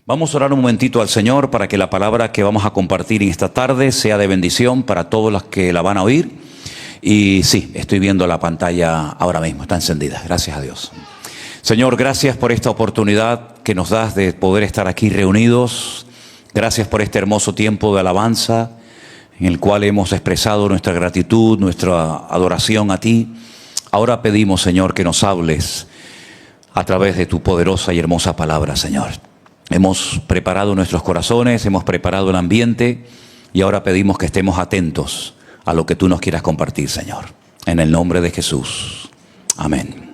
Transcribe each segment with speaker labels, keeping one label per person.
Speaker 1: Vamos a orar un momentito al Señor para que la palabra que vamos a compartir en esta tarde sea de bendición para todos los que la van a oír. Y sí, estoy viendo la pantalla ahora mismo, está encendida, gracias a Dios. Señor, gracias por esta oportunidad que nos das de poder estar aquí reunidos. Gracias por este hermoso tiempo de alabanza en el cual hemos expresado nuestra gratitud, nuestra adoración a ti. Ahora pedimos, Señor, que nos hables a través de tu poderosa y hermosa palabra, Señor. Hemos preparado nuestros corazones, hemos preparado el ambiente y ahora pedimos que estemos atentos a lo que tú nos quieras compartir, Señor. En el nombre de Jesús. Amén.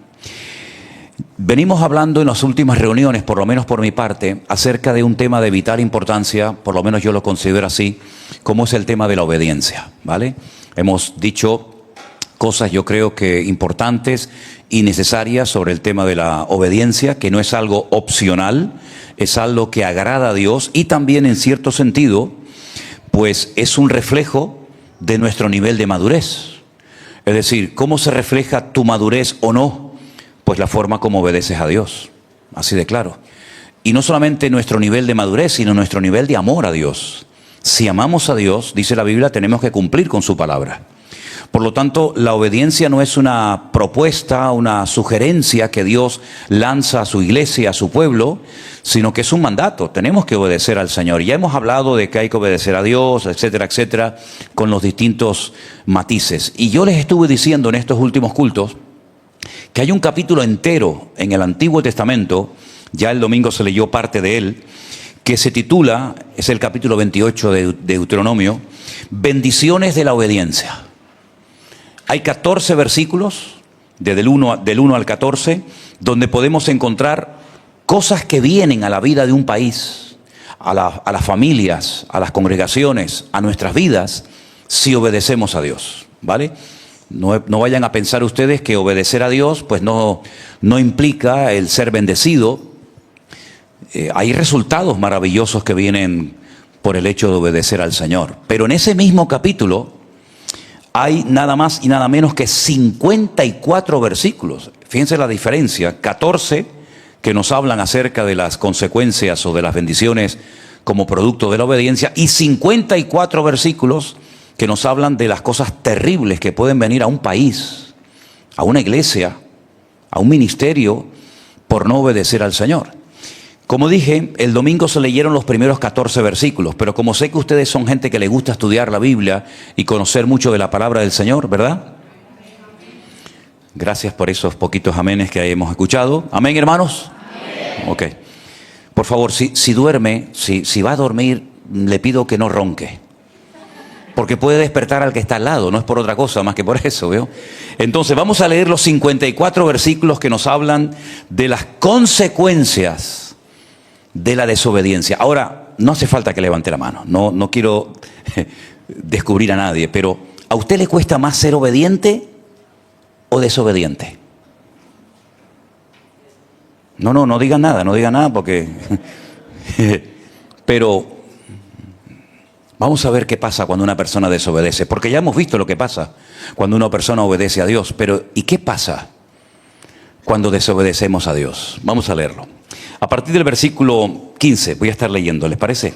Speaker 1: Venimos hablando en las últimas reuniones, por lo menos por mi parte, acerca de un tema de vital importancia, por lo menos yo lo considero así, como es el tema de la obediencia, ¿vale? Hemos dicho cosas yo creo que importantes y necesarias sobre el tema de la obediencia, que no es algo opcional, es algo que agrada a Dios y también en cierto sentido, pues es un reflejo de nuestro nivel de madurez. Es decir, ¿cómo se refleja tu madurez o no? Pues la forma como obedeces a Dios, así de claro. Y no solamente nuestro nivel de madurez, sino nuestro nivel de amor a Dios. Si amamos a Dios, dice la Biblia, tenemos que cumplir con su palabra. Por lo tanto, la obediencia no es una propuesta, una sugerencia que Dios lanza a su iglesia, a su pueblo, sino que es un mandato. Tenemos que obedecer al Señor. Ya hemos hablado de que hay que obedecer a Dios, etcétera, etcétera, con los distintos matices. Y yo les estuve diciendo en estos últimos cultos que hay un capítulo entero en el Antiguo Testamento, ya el domingo se leyó parte de él, que se titula, es el capítulo 28 de Deuteronomio, Bendiciones de la obediencia. Hay 14 versículos, del 1 al 14, donde podemos encontrar cosas que vienen a la vida de un país, a las familias, a las congregaciones, a nuestras vidas, si obedecemos a Dios, ¿vale? No vayan a pensar ustedes que obedecer a Dios pues no implica el ser bendecido. Hay resultados maravillosos que vienen por el hecho de obedecer al Señor. Pero en ese mismo capítulo hay nada más y nada menos que 54 versículos. Fíjense la diferencia, 14 que nos hablan acerca de las consecuencias o de las bendiciones como producto de la obediencia y 54 versículos que nos hablan de las cosas terribles que pueden venir a un país, a una iglesia, a un ministerio por no obedecer al Señor. Como dije, el domingo se leyeron los primeros 14 versículos, pero como sé que ustedes son gente que le gusta estudiar la Biblia y conocer mucho de la palabra del Señor, ¿verdad? Gracias por esos poquitos amenes que hemos escuchado. ¿Amén, hermanos? Amén. Ok. Por favor, si duerme, si va a dormir, le pido que no ronque. Porque puede despertar al que está al lado, no es por otra cosa más que por eso, ¿veo? Entonces vamos a leer los 54 versículos que nos hablan de las consecuencias de la desobediencia. Ahora, no hace falta que levante la mano, no quiero descubrir a nadie, pero ¿a usted le cuesta más ser obediente o desobediente? No digan nada porque... Pero vamos a ver qué pasa cuando una persona desobedece, porque ya hemos visto lo que pasa cuando una persona obedece a Dios, pero ¿y qué pasa cuando desobedecemos a Dios? Vamos a leerlo. A partir del versículo 15, voy a estar leyendo, ¿les parece?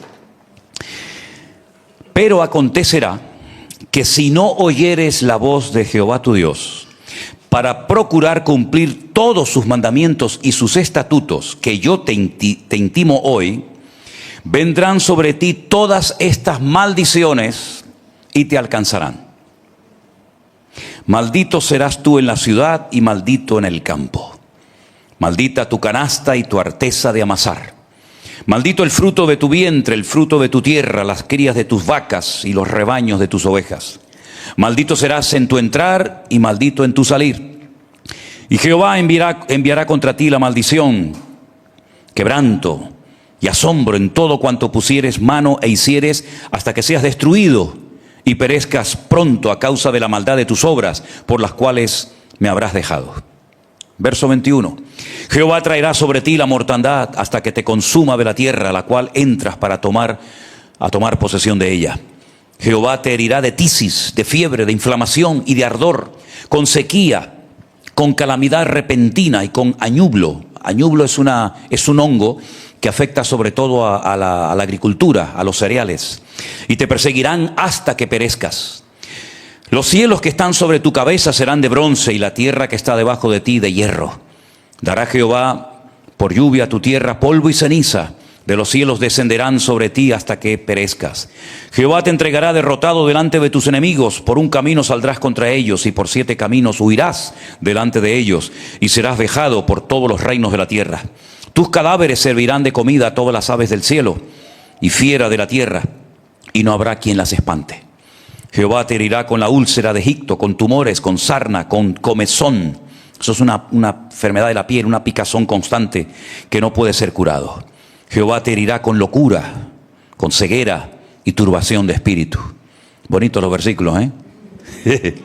Speaker 1: Pero acontecerá que si no oyeres la voz de Jehová tu Dios, para procurar cumplir todos sus mandamientos y sus estatutos que yo te intimo hoy, vendrán sobre ti todas estas maldiciones y te alcanzarán. Maldito serás tú en la ciudad y maldito en el campo. Maldita tu canasta y tu arteza de amasar. Maldito el fruto de tu vientre, el fruto de tu tierra, las crías de tus vacas y los rebaños de tus ovejas. Maldito serás en tu entrar y maldito en tu salir. Y Jehová enviará contra ti la maldición, quebranto y asombro en todo cuanto pusieres mano e hicieres, hasta que seas destruido y perezcas pronto a causa de la maldad de tus obras, por las cuales me habrás dejado. Verso 21. Jehová traerá sobre ti la mortandad hasta que te consuma de la tierra, la cual entras para tomar posesión de ella. Jehová te herirá de tisis, de fiebre, de inflamación y de ardor, con sequía, con calamidad repentina y con añublo. Añublo es un hongo que afecta sobre todo a la agricultura, a los cereales. Y te perseguirán hasta que perezcas. Los cielos que están sobre tu cabeza serán de bronce y la tierra que está debajo de ti de hierro. Dará Jehová por lluvia a tu tierra polvo y ceniza. De los cielos descenderán sobre ti hasta que perezcas. Jehová te entregará derrotado delante de tus enemigos. Por un camino saldrás contra ellos y por 7 caminos huirás delante de ellos. Y serás vejado por todos los reinos de la tierra. Tus cadáveres servirán de comida a todas las aves del cielo y fiera de la tierra. Y no habrá quien las espante. Jehová te herirá con la úlcera de Egipto, con tumores, con sarna, con comezón. Eso es una enfermedad de la piel, una picazón constante que no puede ser curado. Jehová te herirá con locura, con ceguera y turbación de espíritu. Bonitos los versículos, ¿eh?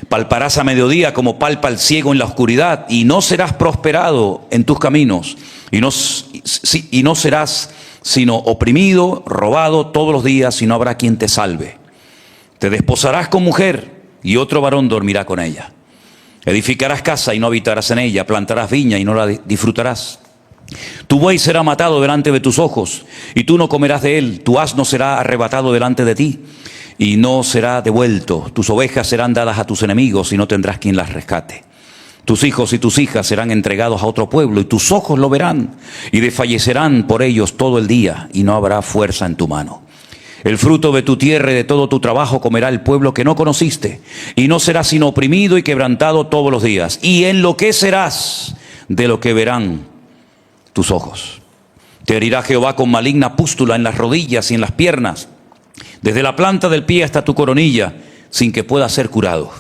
Speaker 1: Palparás a mediodía como palpa el ciego en la oscuridad, y no serás prosperado en tus caminos, y no serás sino oprimido, robado todos los días, y no habrá quien te salve. Te desposarás con mujer, y otro varón dormirá con ella. Edificarás casa y no habitarás en ella, plantarás viña y no la disfrutarás. Tu buey será matado delante de tus ojos, y tú no comerás de él. Tu asno será arrebatado delante de ti, y no será devuelto. Tus ovejas serán dadas a tus enemigos, y no tendrás quien las rescate. Tus hijos y tus hijas serán entregados a otro pueblo, y tus ojos lo verán, y desfallecerán por ellos todo el día, y no habrá fuerza en tu mano. El fruto de tu tierra y de todo tu trabajo comerá el pueblo que no conociste, y no serás sino oprimido y quebrantado todos los días. Y enloquecerás de lo que verán tus ojos. Te herirá Jehová con maligna pústula en las rodillas y en las piernas, desde la planta del pie hasta tu coronilla, sin que pueda ser curado.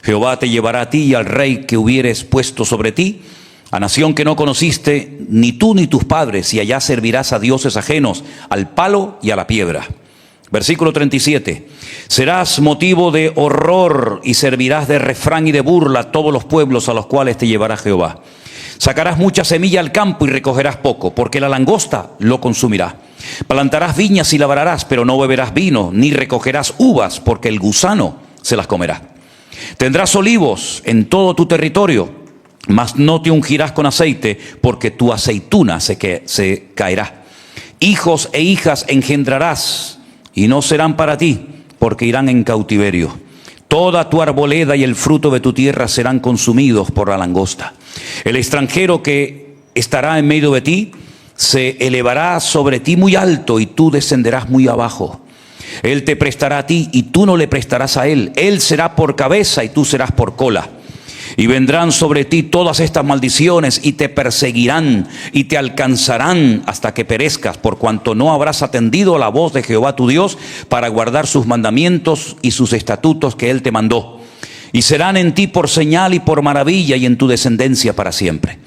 Speaker 1: Jehová te llevará a ti y al rey que hubieres puesto sobre ti, a nación que no conociste, ni tú ni tus padres, y allá servirás a dioses ajenos, al palo y a la piedra. Versículo 37. Serás motivo de horror y servirás de refrán y de burla a todos los pueblos a los cuales te llevará Jehová. Sacarás mucha semilla al campo y recogerás poco, porque la langosta lo consumirá. Plantarás viñas y labrarás, pero no beberás vino, ni recogerás uvas, porque el gusano se las comerá. Tendrás olivos en todo tu territorio, mas no te ungirás con aceite, porque tu aceituna se caerá. Hijos e hijas engendrarás, y no serán para ti, porque irán en cautiverio. Toda tu arboleda y el fruto de tu tierra serán consumidos por la langosta. El extranjero que estará en medio de ti se elevará sobre ti muy alto, y tú descenderás muy abajo. Él te prestará a ti y tú no le prestarás a él. Él será por cabeza y tú serás por cola. Y vendrán sobre ti todas estas maldiciones y te perseguirán y te alcanzarán hasta que perezcas, por cuanto no habrás atendido a la voz de Jehová tu Dios para guardar sus mandamientos y sus estatutos que él te mandó. Y serán en ti por señal y por maravilla, y en tu descendencia para siempre.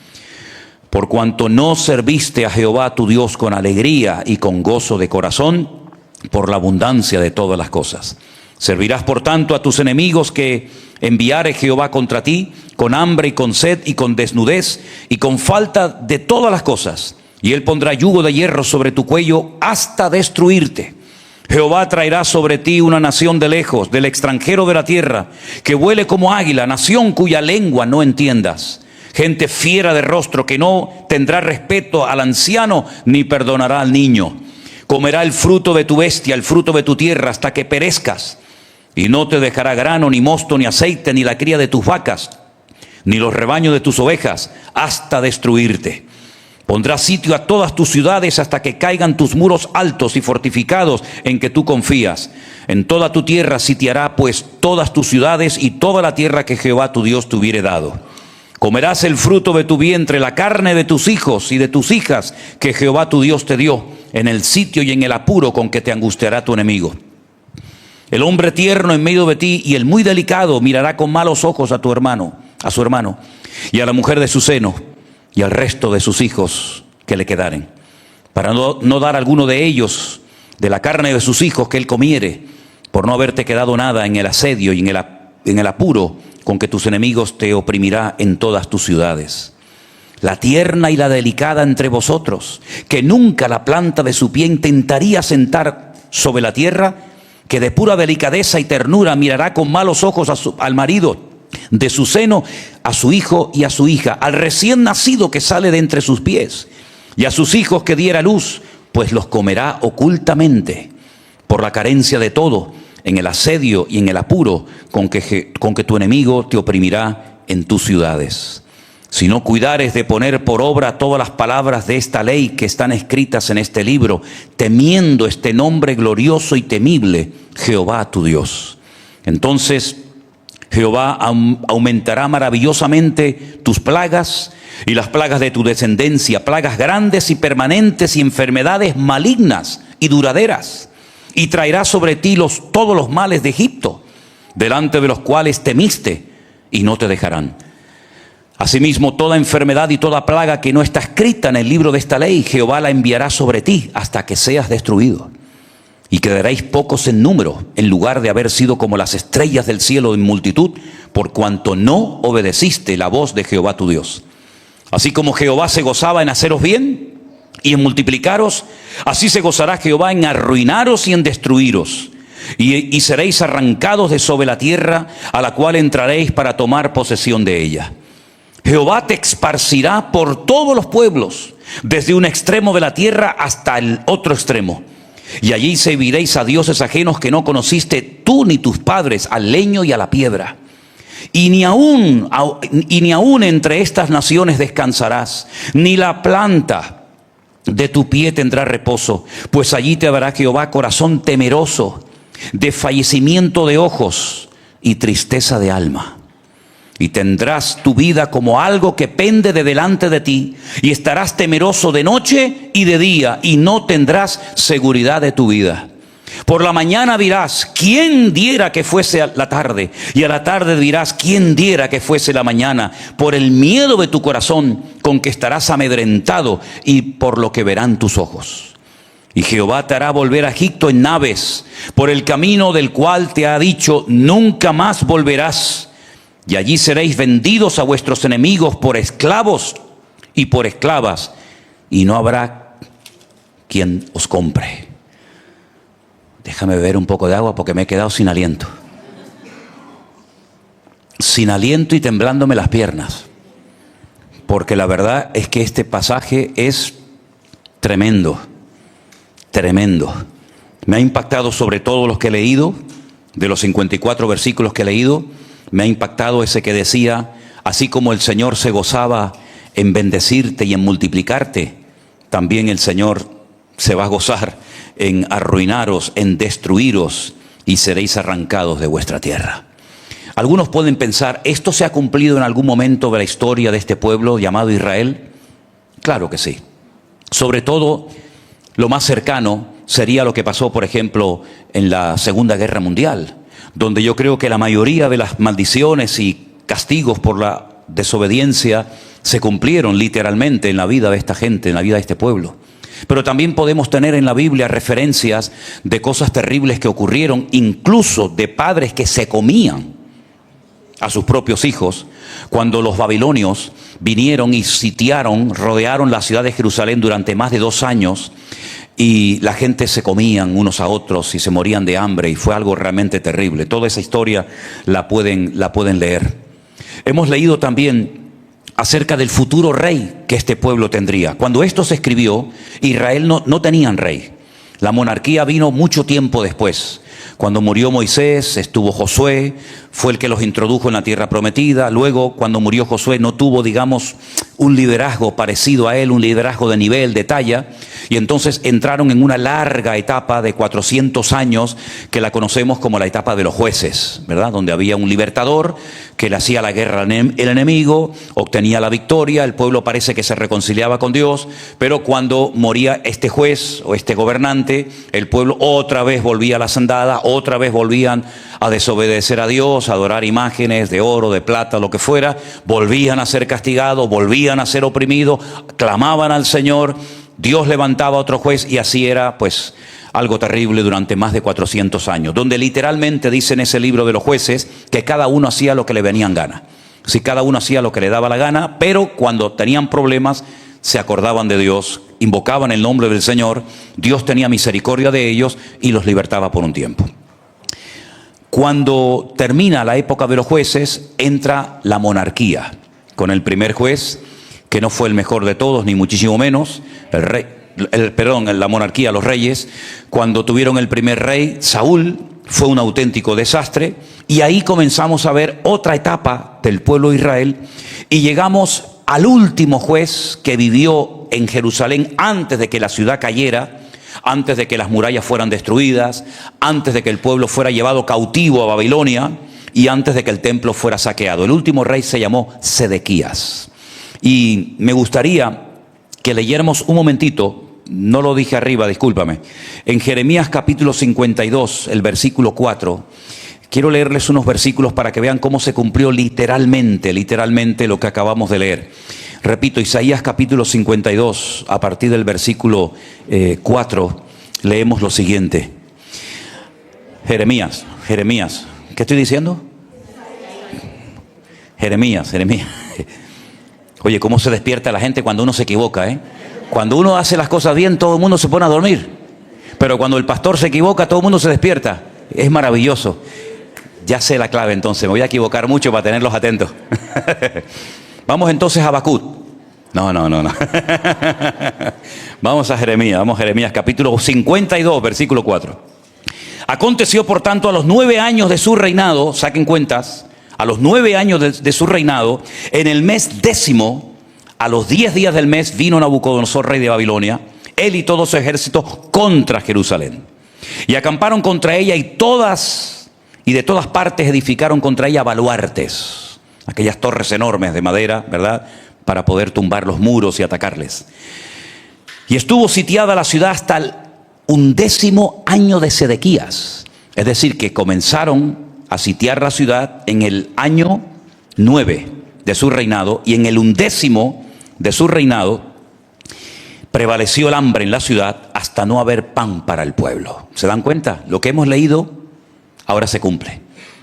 Speaker 1: Por cuanto no serviste a Jehová tu Dios con alegría y con gozo de corazón, por la abundancia de todas las cosas. Servirás por tanto a tus enemigos que enviare Jehová contra ti, con hambre y con sed y con desnudez y con falta de todas las cosas. Y él pondrá yugo de hierro sobre tu cuello hasta destruirte. Jehová traerá sobre ti una nación de lejos, del extranjero de la tierra, que vuele como águila, nación cuya lengua no entiendas. Gente fiera de rostro, que no tendrá respeto al anciano ni perdonará al niño. Comerá el fruto de tu bestia, el fruto de tu tierra, hasta que perezcas. Y no te dejará grano, ni mosto, ni aceite, ni la cría de tus vacas, ni los rebaños de tus ovejas, hasta destruirte. Pondrás sitio a todas tus ciudades hasta que caigan tus muros altos y fortificados en que tú confías. En toda tu tierra sitiará pues todas tus ciudades y toda la tierra que Jehová tu Dios te hubiere dado. Comerás el fruto de tu vientre, la carne de tus hijos y de tus hijas que Jehová tu Dios te dio, en el sitio y en el apuro con que te angustiará tu enemigo. El hombre tierno en medio de ti y el muy delicado mirará con malos ojos a su hermano, y a la mujer de su seno, y al resto de sus hijos que le quedaren, para no dar a alguno de ellos de la carne de sus hijos que él comiere, por no haberte quedado nada en el asedio y en el apuro con que tus enemigos te oprimirá en todas tus ciudades. La tierna y la delicada entre vosotros, que nunca la planta de su pie intentaría sentar sobre la tierra, que de pura delicadeza y ternura mirará con malos ojos al marido de su seno, a su hijo y a su hija, al recién nacido que sale de entre sus pies. y a sus hijos que diera luz, pues los comerá ocultamente, por la carencia de todo, en el asedio y en el apuro con que tu enemigo te oprimirá en tus ciudades. Si no cuidares de poner por obra todas las palabras de esta ley que están escritas en este libro, temiendo este nombre glorioso y temible, Jehová tu Dios. Entonces Jehová aumentará maravillosamente tus plagas y las plagas de tu descendencia, plagas grandes y permanentes y enfermedades malignas y duraderas. Y traerá sobre ti todos los males de Egipto, delante de los cuales temiste, y no te dejarán. Asimismo, toda enfermedad y toda plaga que no está escrita en el libro de esta ley, Jehová la enviará sobre ti hasta que seas destruido. Y quedaréis pocos en número, en lugar de haber sido como las estrellas del cielo en multitud, por cuanto no obedeciste la voz de Jehová tu Dios. Así como Jehová se gozaba en haceros bien y en multiplicaros, así se gozará Jehová en arruinaros y en destruiros. Y seréis arrancados de sobre la tierra a la cual entraréis para tomar posesión de ella. Jehová te esparcirá por todos los pueblos, desde un extremo de la tierra hasta el otro extremo. Y allí serviréis a dioses ajenos que no conociste tú ni tus padres, al leño y a la piedra. Y ni aún entre estas naciones descansarás, ni la planta de tu pie tendrá reposo, pues allí te dará Jehová corazón temeroso, desfallecimiento de ojos y tristeza de alma. Y tendrás tu vida como algo que pende de delante de ti, y estarás temeroso de noche y de día, y no tendrás seguridad de tu vida. Por la mañana dirás, ¿quién diera que fuese la tarde? Y a la tarde dirás, ¿quién diera que fuese la mañana? Por el miedo de tu corazón, con que estarás amedrentado, y por lo que verán tus ojos. Y Jehová te hará volver a Egipto en naves, por el camino del cual te ha dicho, nunca más volverás. Y allí seréis vendidos a vuestros enemigos por esclavos y por esclavas, y no habrá quien os compre. Déjame beber un poco de agua porque me he quedado sin aliento. Sin aliento y temblándome las piernas. Porque la verdad es que este pasaje es tremendo, tremendo. Me ha impactado sobre todo los que he leído, de los 54 versículos que he leído. Me ha impactado ese que decía, así como el Señor se gozaba en bendecirte y en multiplicarte, también el Señor se va a gozar en arruinaros, en destruiros, y seréis arrancados de vuestra tierra. Algunos pueden pensar, ¿esto se ha cumplido en algún momento de la historia de este pueblo llamado Israel? Claro que sí. Sobre todo, lo más cercano sería lo que pasó, por ejemplo, en la Segunda Guerra Mundial, donde yo creo que la mayoría de las maldiciones y castigos por la desobediencia se cumplieron literalmente en la vida de esta gente, en la vida de este pueblo. Pero también podemos tener en la Biblia referencias de cosas terribles que ocurrieron, incluso de padres que se comían a sus propios hijos, cuando los babilonios vinieron y sitiaron, rodearon la ciudad de Jerusalén durante más de 2 años, y la gente se comían unos a otros y se morían de hambre, y fue algo realmente terrible. Toda esa historia la pueden leer. Hemos leído también acerca del futuro rey que este pueblo tendría. Cuando esto se escribió, Israel no tenían rey. La monarquía vino mucho tiempo después. Cuando murió Moisés, estuvo Josué, fue el que los introdujo en la tierra prometida. Luego, cuando murió Josué, no tuvo, digamos, un liderazgo parecido a él, un liderazgo de nivel, de talla. Y entonces entraron en una larga etapa de 400 años que la conocemos como la etapa de los jueces, ¿verdad? Donde había un libertador que le hacía la guerra al enemigo, obtenía la victoria, el pueblo parece que se reconciliaba con Dios, pero cuando moría este juez o este gobernante, el pueblo otra vez volvía a las andadas, otra vez volvían a desobedecer a Dios, a adorar imágenes de oro, de plata, lo que fuera, volvían a ser castigados, volvían a ser oprimidos, clamaban al Señor, Dios levantaba a otro juez, y así era pues algo terrible durante más de 400 años, donde literalmente dice en ese libro de los jueces que cada uno hacía lo que le venía en gana. Si cada uno hacía lo que le daba la gana, pero cuando tenían problemas se acordaban de Dios, invocaban el nombre del Señor, Dios tenía misericordia de ellos y los libertaba por un tiempo. Cuando termina la época de los jueces, entra la monarquía con el primer juez, que no fue el mejor de todos, ni muchísimo menos. La monarquía, los reyes, cuando tuvieron el primer rey, Saúl, fue un auténtico desastre. Y ahí comenzamos a ver otra etapa del pueblo de Israel y llegamos al último juez que vivió en Jerusalén antes de que la ciudad cayera, antes de que las murallas fueran destruidas, antes de que el pueblo fuera llevado cautivo a Babilonia y antes de que el templo fuera saqueado. El último rey se llamó Sedequías. Y me gustaría que leyéramos un momentito, no lo dije arriba, discúlpame, en Jeremías capítulo 52, el versículo 4. Quiero leerles unos versículos para que vean cómo se cumplió literalmente lo que acabamos de leer. Repito, Isaías capítulo 52, a partir del versículo 4, leemos lo siguiente. Jeremías, ¿qué estoy diciendo? Jeremías. Oye, cómo se despierta la gente cuando uno se equivoca, ¿eh? Cuando uno hace las cosas bien, todo el mundo se pone a dormir. Pero cuando el pastor se equivoca, todo el mundo se despierta. Es maravilloso. Ya sé la clave entonces, me voy a equivocar mucho para tenerlos atentos. Vamos entonces a Habacuc. No. Vamos a Jeremías capítulo 52, versículo 4. Aconteció por tanto a los 9 años de su reinado, saquen cuentas, a los 9 años de su reinado, en el mes 10, a los 10 días del mes, vino Nabucodonosor, rey de Babilonia, él y todo su ejército contra Jerusalén. Y acamparon contra ella y de todas partes edificaron contra ella baluartes, aquellas torres enormes de madera, ¿verdad?, para poder tumbar los muros y atacarles. Y estuvo sitiada la ciudad hasta el 11º año de Sedequías. Es decir, que comenzaron a sitiar la ciudad en el año 9 de su reinado, y en el 11º de su reinado prevaleció el hambre en la ciudad hasta no haber pan para el pueblo. ¿Se dan cuenta? Lo que hemos leído ahora se cumple.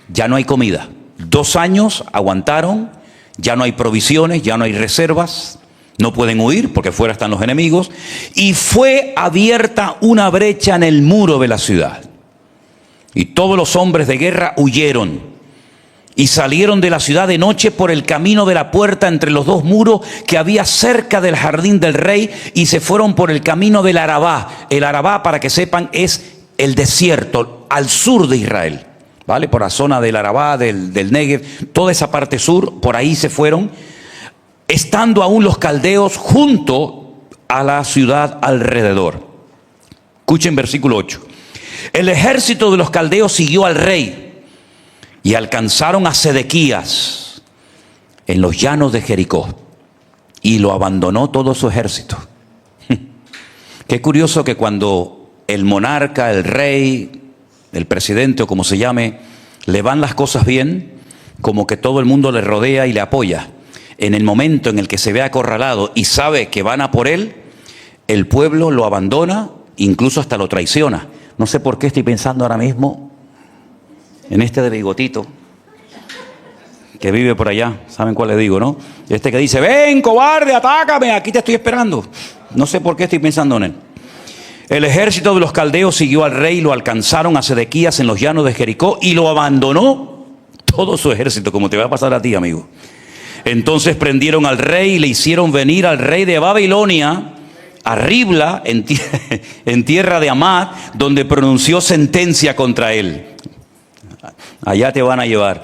Speaker 1: Ya no hay comida. 2 años aguantaron, ya no hay provisiones, ya no hay reservas, no pueden huir porque fuera están los enemigos, y fue abierta una brecha en el muro de la ciudad. Y todos los hombres de guerra huyeron y salieron de la ciudad de noche por el camino de la puerta entre los 2 muros que había cerca del jardín del rey, y se fueron por el camino del Arabá. El Arabá, para que sepan, es el desierto al sur de Israel, ¿vale? Por la zona del Arabá, del Negev, toda esa parte sur, por ahí se fueron, estando aún los caldeos junto a la ciudad alrededor. Escuchen versículo 8. El ejército de los caldeos siguió al rey y alcanzaron a Sedequías en los llanos de Jericó, y lo abandonó todo su ejército. Qué curioso que cuando el monarca, el rey, el presidente o como se llame, le van las cosas bien, como que todo el mundo le rodea y le apoya. En el momento en el que se ve acorralado y sabe que van a por él, el pueblo lo abandona, incluso hasta lo traiciona. No sé por qué estoy pensando ahora mismo en este de bigotito, que vive por allá. ¿Saben cuál le digo, no? Este que dice: ven, cobarde, atácame, aquí te estoy esperando. No sé por qué estoy pensando en él. El ejército de los caldeos siguió al rey, lo alcanzaron a Sedequías en los llanos de Jericó y lo abandonó todo su ejército, como te va a pasar a ti, amigo. Entonces prendieron al rey y le hicieron venir al rey de Babilonia a Ribla, en tierra de Amad, donde pronunció sentencia contra él. Allá te van a llevar.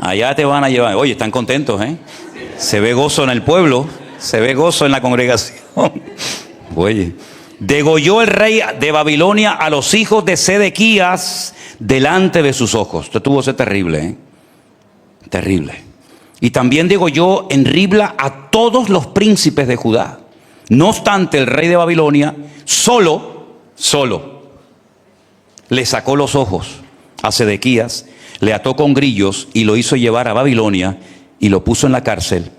Speaker 1: Allá te van a llevar. Oye, están contentos, ¿eh? Se ve gozo en el pueblo, se ve gozo en la congregación. Oye, degolló el rey de Babilonia a los hijos de Sedequías delante de sus ojos. Esto tuvo que ser terrible, ¿eh? Terrible. Y también degolló en Ribla a todos los príncipes de Judá. No obstante, el rey de Babilonia solo le sacó los ojos a Sedequías, le ató con grillos y lo hizo llevar a Babilonia y lo puso en la cárcel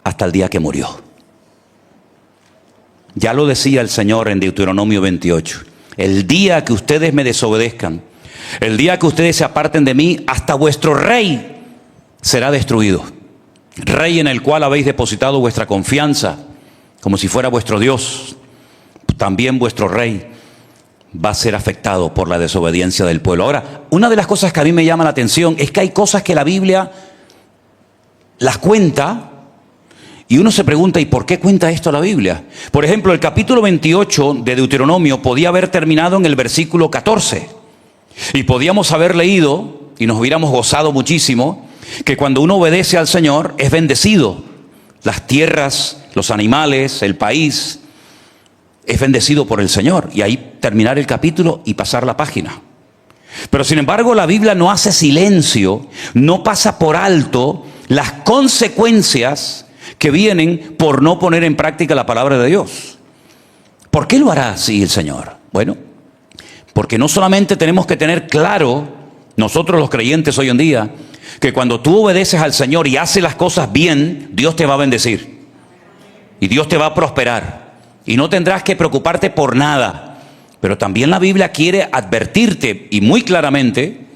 Speaker 1: hasta el día que murió. Ya lo decía el Señor en Deuteronomio 28. El día que ustedes me desobedezcan, el día que ustedes se aparten de mí, hasta vuestro rey será destruido. Rey en el cual habéis depositado vuestra confianza, como si fuera vuestro Dios. También vuestro rey va a ser afectado por la desobediencia del pueblo. Ahora, una de las cosas que a mí me llama la atención es que hay cosas que la Biblia las cuenta Y uno se pregunta, ¿y por qué cuenta esto la Biblia? Por ejemplo, el capítulo 28 de Deuteronomio podía haber terminado en el versículo 14. Y podíamos haber leído, y nos hubiéramos gozado muchísimo, que cuando uno obedece al Señor es bendecido. Las tierras, los animales, el país, es bendecido por el Señor. Y ahí terminar el capítulo y pasar la página. Pero sin embargo la Biblia no hace silencio, no pasa por alto las consecuencias que vienen por no poner en práctica la palabra de Dios. ¿Por qué lo hará así el Señor? Bueno, porque no solamente tenemos que tener claro, nosotros los creyentes hoy en día, que cuando tú obedeces al Señor y haces las cosas bien, Dios te va a bendecir. Y Dios te va a prosperar. Y no tendrás que preocuparte por nada. Pero también la Biblia quiere advertirte, y muy claramente,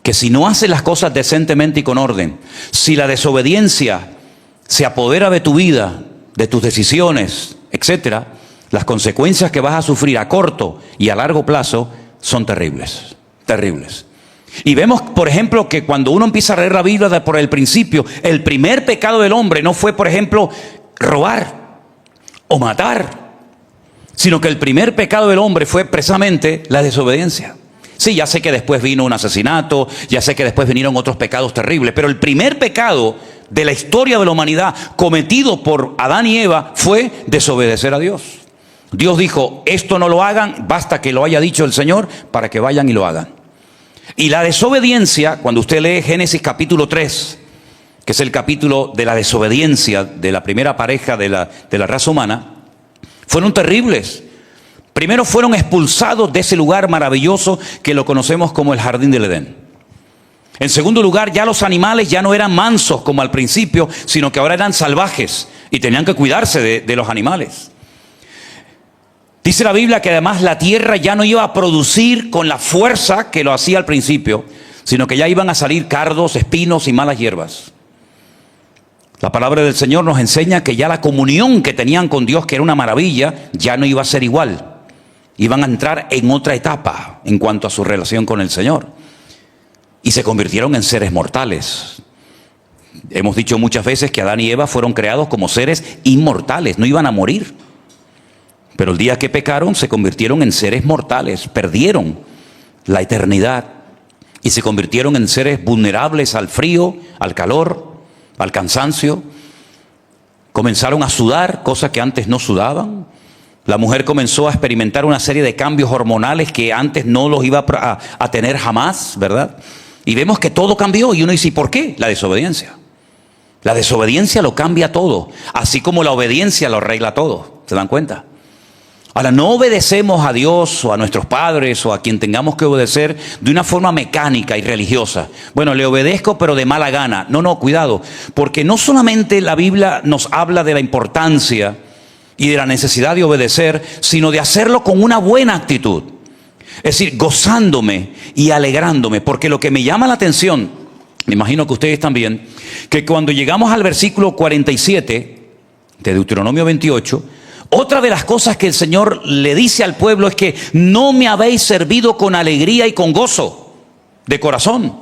Speaker 1: que si no haces las cosas decentemente y con orden, si la desobediencia se apodera de tu vida, de tus decisiones, etcétera, las consecuencias que vas a sufrir a corto y a largo plazo son terribles, terribles. Y vemos, por ejemplo, que cuando uno empieza a leer la Biblia por el principio, el primer pecado del hombre no fue, por ejemplo, robar o matar, sino que el primer pecado del hombre fue precisamente la desobediencia. Sí, ya sé que después vino un asesinato, ya sé que después vinieron otros pecados terribles, pero el primer pecado de la historia de la humanidad cometido por Adán y Eva fue desobedecer a Dios. Dios dijo, esto no lo hagan, basta que lo haya dicho el Señor para que vayan y lo hagan. Y la desobediencia, cuando usted lee Génesis capítulo 3, que es el capítulo de la desobediencia de la primera pareja de la raza humana, fueron terribles. Primero fueron expulsados de ese lugar maravilloso que lo conocemos como el Jardín del Edén. En segundo lugar, ya los animales ya no eran mansos como al principio, sino que ahora eran salvajes y tenían que cuidarse de los animales. Dice la Biblia que además la tierra ya no iba a producir con la fuerza que lo hacía al principio, sino que ya iban a salir cardos, espinos y malas hierbas. La palabra del Señor nos enseña que ya la comunión que tenían con Dios, que era una maravilla, ya no iba a ser igual. Iban a entrar en otra etapa en cuanto a su relación con el Señor. Y se convirtieron en seres mortales. Hemos dicho muchas veces que Adán y Eva fueron creados como seres inmortales, no iban a morir. Pero el día que pecaron se convirtieron en seres mortales, perdieron la eternidad y se convirtieron en seres vulnerables al frío, al calor, al cansancio. Comenzaron a sudar, cosas que antes no sudaban. La mujer comenzó a experimentar una serie de cambios hormonales que antes no los iba a tener jamás, ¿verdad? Y vemos que todo cambió y uno dice, ¿y por qué? La desobediencia. La desobediencia lo cambia todo, así como la obediencia lo arregla todo. ¿Se dan cuenta? Ahora, no obedecemos a Dios o a nuestros padres o a quien tengamos que obedecer de una forma mecánica y religiosa. Bueno, le obedezco pero de mala gana. No, cuidado, porque no solamente la Biblia nos habla de la importancia y de la necesidad de obedecer, sino de hacerlo con una buena actitud. Es decir, gozándome y alegrándome, porque lo que me llama la atención, me imagino que ustedes también, que cuando llegamos al versículo 47 de Deuteronomio 28, otra de las cosas que el Señor le dice al pueblo es que no me habéis servido con alegría y con gozo de corazón.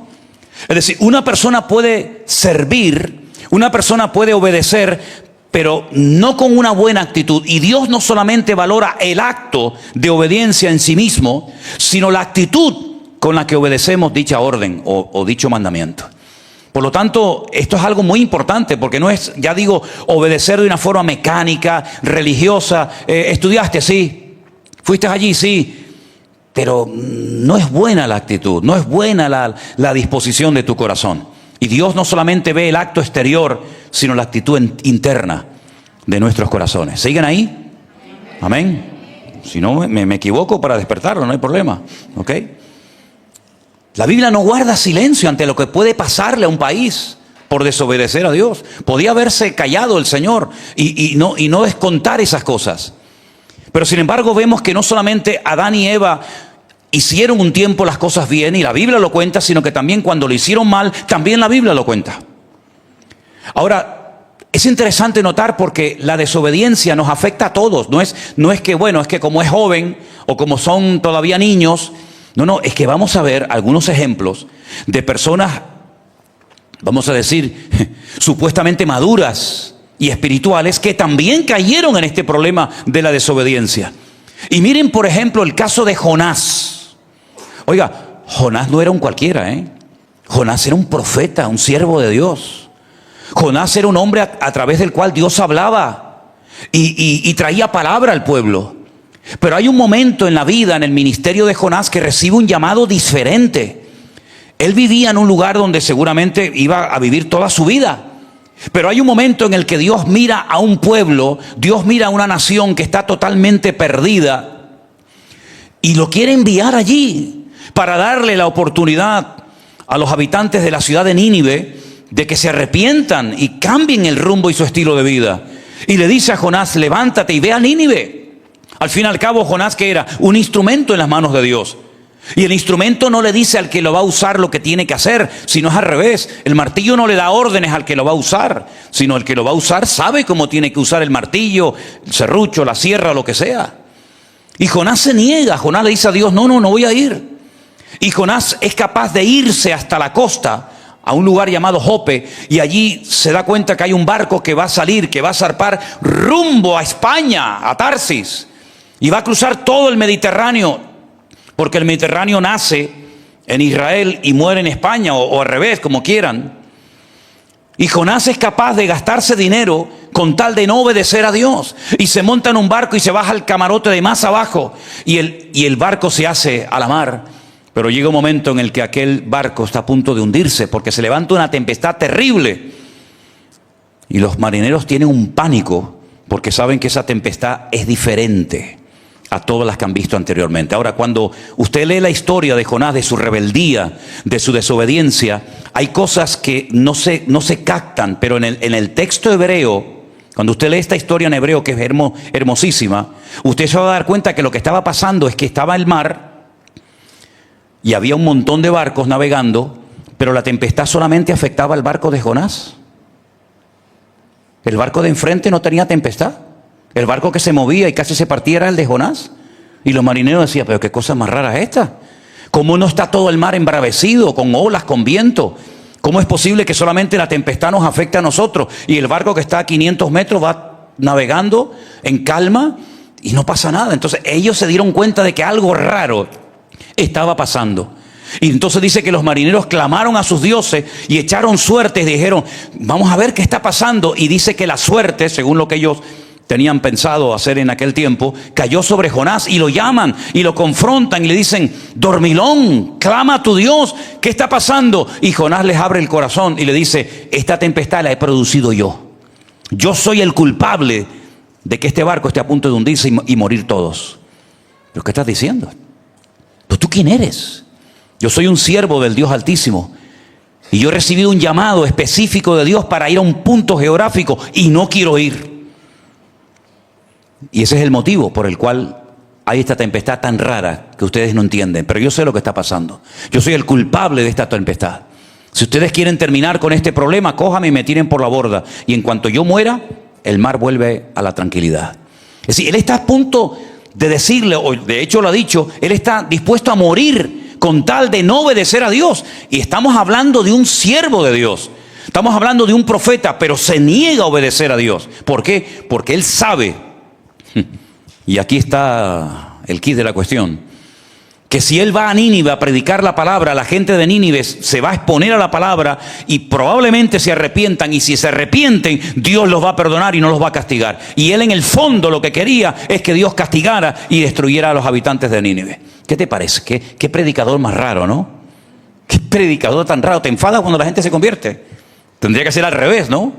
Speaker 1: Es decir, una persona puede servir, una persona puede obedecer, pero no con una buena actitud. Y Dios no solamente valora el acto de obediencia en sí mismo, sino la actitud con la que obedecemos dicha orden o dicho mandamiento. Por lo tanto, esto es algo muy importante, porque no es, ya digo, obedecer de una forma mecánica, religiosa. Estudiaste, sí. Fuiste allí, sí. Pero no es buena la actitud, no es buena la disposición de tu corazón. Y Dios no solamente ve el acto exterior, sino la actitud interna de nuestros corazones. ¿Siguen ahí? Amén. Si no, me equivoco para despertarlo, no hay problema. ¿Ok? La Biblia no guarda silencio ante lo que puede pasarle a un país por desobedecer a Dios. Podía haberse callado el Señor y no descontar esas cosas. Pero sin embargo vemos que no solamente Adán y Eva hicieron un tiempo las cosas bien, y la Biblia lo cuenta, sino que también cuando lo hicieron mal, también la Biblia lo cuenta. Ahora, es interesante notar porque la desobediencia nos afecta a todos. No es que, bueno, es que como es joven o como son todavía niños. No, es que vamos a ver algunos ejemplos de personas, vamos a decir, supuestamente maduras y espirituales que también cayeron en este problema de la desobediencia. Y miren, por ejemplo, el caso de Jonás. Oiga, Jonás no era un cualquiera, ¿eh? Jonás era un profeta, un siervo de Dios. Jonás era un hombre a través del cual Dios hablaba y traía palabra al pueblo. Pero hay un momento en la vida, en el ministerio de Jonás, que recibe un llamado diferente. Él vivía en un lugar donde seguramente iba a vivir toda su vida. Pero hay un momento en el que Dios mira a un pueblo, Dios mira a una nación que está totalmente perdida y lo quiere enviar allí para darle la oportunidad a los habitantes de la ciudad de Nínive de que se arrepientan y cambien el rumbo y su estilo de vida. Y le dice a Jonás, levántate y ve a Nínive. Al fin y al cabo, Jonás, ¿qué era? Un instrumento en las manos de Dios. Y el instrumento no le dice al que lo va a usar lo que tiene que hacer, sino es al revés. El martillo no le da órdenes al que lo va a usar, sino el que lo va a usar sabe cómo tiene que usar el martillo, el serrucho, la sierra, lo que sea. Y Jonás se niega. Jonás le dice a Dios, no voy a ir. Y Jonás es capaz de irse hasta la costa, a un lugar llamado Jope, y allí se da cuenta que hay un barco que va a salir, que va a zarpar rumbo a España, a Tarsis, y va a cruzar todo el Mediterráneo, porque el Mediterráneo nace en Israel y muere en España, o al revés, como quieran. Y Jonás es capaz de gastarse dinero con tal de no obedecer a Dios, y se monta en un barco y se baja al camarote de más abajo, y el barco se hace a la mar. Pero llega un momento en el que aquel barco está a punto de hundirse porque se levanta una tempestad terrible. Y los marineros tienen un pánico porque saben que esa tempestad es diferente a todas las que han visto anteriormente. Ahora, cuando usted lee la historia de Jonás, de su rebeldía, de su desobediencia, hay cosas que no se captan, pero en el texto hebreo, cuando usted lee esta historia en hebreo, que es hermosísima, usted se va a dar cuenta que lo que estaba pasando es que estaba el mar y había un montón de barcos navegando, pero la tempestad solamente afectaba al barco de Jonás. El barco de enfrente no tenía tempestad. El barco que se movía y casi se partía era el de Jonás. Y los marineros decían, pero qué cosa más rara es esta. ¿Cómo no está todo el mar embravecido, con olas, con viento? ¿Cómo es posible que solamente la tempestad nos afecte a nosotros? Y el barco que está a 500 metros va navegando en calma y no pasa nada. Entonces ellos se dieron cuenta de que algo raro estaba pasando. Y entonces dice que los marineros clamaron a sus dioses y echaron suertes y dijeron, vamos a ver qué está pasando. Y dice que la suerte, según lo que ellos tenían pensado hacer en aquel tiempo, cayó sobre Jonás, y lo llaman y lo confrontan y le dicen, dormilón, clama a tu Dios, ¿qué está pasando? Y Jonás les abre el corazón y le dice, esta tempestad la he producido yo. Yo soy el culpable de que este barco esté a punto de hundirse y morir todos. ¿Pero qué estás diciendo? ¿Pero tú quién eres? Yo soy un siervo del Dios Altísimo. Y yo he recibido un llamado específico de Dios para ir a un punto geográfico y no quiero ir. Y ese es el motivo por el cual hay esta tempestad tan rara que ustedes no entienden. Pero yo sé lo que está pasando. Yo soy el culpable de esta tempestad. Si ustedes quieren terminar con este problema, cójame y me tiren por la borda. Y en cuanto yo muera, el mar vuelve a la tranquilidad. Es decir, él está a punto de decirle, o de hecho lo ha dicho, él está dispuesto a morir con tal de no obedecer a Dios. Y estamos hablando de un siervo de Dios. Estamos hablando de un profeta, pero se niega a obedecer a Dios. ¿Por qué? Porque él sabe, y aquí está el quid de la cuestión, que si él va a Nínive a predicar la palabra, la gente de Nínive se va a exponer a la palabra y probablemente se arrepientan, y si se arrepienten, Dios los va a perdonar y no los va a castigar. Y él en el fondo lo que quería es que Dios castigara y destruyera a los habitantes de Nínive. ¿Qué te parece? ¿Qué predicador más raro, ¿no? ¿Qué predicador tan raro? ¿Te enfadas cuando la gente se convierte? Tendría que ser al revés, ¿no?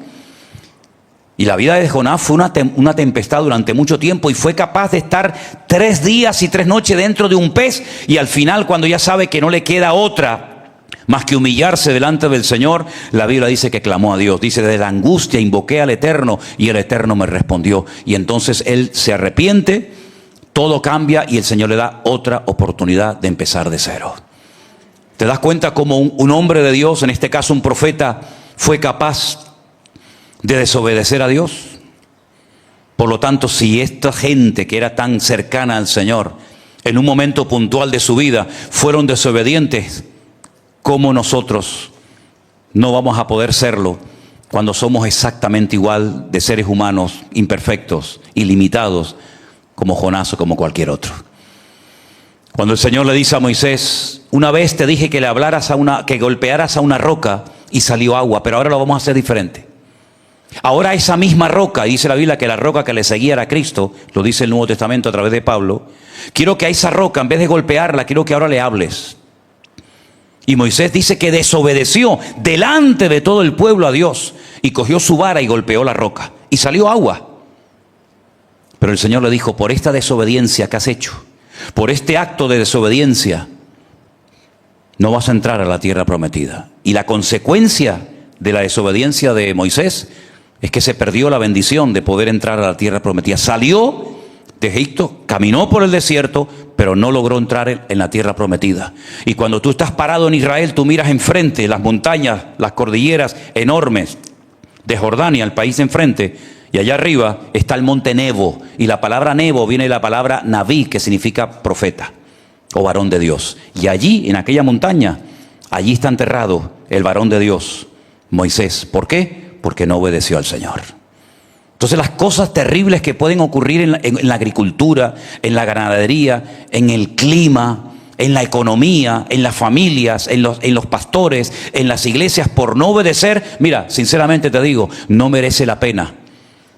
Speaker 1: Y la vida de Jonás fue una tempestad durante mucho tiempo, y fue capaz de estar 3 días y 3 noches dentro de un pez, y al final, cuando ya sabe que no le queda otra más que humillarse delante del Señor, la Biblia dice que clamó a Dios. Dice, de la angustia invoqué al Eterno y el Eterno me respondió. Y entonces él se arrepiente, todo cambia y el Señor le da otra oportunidad de empezar de cero. ¿Te das cuenta cómo un hombre de Dios, en este caso un profeta, fue capaz de desobedecer a Dios? Por lo tanto, si esta gente que era tan cercana al Señor, en un momento puntual de su vida, fueron desobedientes, ¿cómo nosotros no vamos a poder serlo cuando somos exactamente igual de seres humanos, imperfectos y limitados, como Jonás o como cualquier otro. Cuando el Señor le dice a Moisés, una vez te dije que que golpearas a una roca y salió agua, pero ahora lo vamos a hacer diferente. Ahora esa misma roca, dice la Biblia que la roca que le seguía era Cristo, lo dice el Nuevo Testamento a través de Pablo. Quiero que a esa roca, en vez de golpearla, quiero que ahora le hables. Y Moisés dice que desobedeció delante de todo el pueblo a Dios y cogió su vara y golpeó la roca y salió agua. Pero el Señor le dijo, por esta desobediencia que has hecho, por este acto de desobediencia, no vas a entrar a la tierra prometida. Y la consecuencia de la desobediencia de Moisés es que se perdió la bendición de poder entrar a la tierra prometida. Salió de Egipto, caminó por el desierto, pero no logró entrar en la tierra prometida. Y cuando tú estás parado en Israel, tú miras enfrente las montañas, las cordilleras enormes de Jordania, el país enfrente, y allá arriba está el monte Nebo. Y la palabra Nebo viene de la palabra Naví, que significa profeta o varón de Dios. Y allí, en aquella montaña, allí está enterrado el varón de Dios, Moisés. ¿Por qué? Porque no obedeció al Señor. Entonces las cosas terribles que pueden ocurrir en la agricultura, en la ganadería, en el clima, en la economía, en las familias, en los pastores, en las iglesias, por no obedecer, mira, sinceramente te digo, no merece la pena.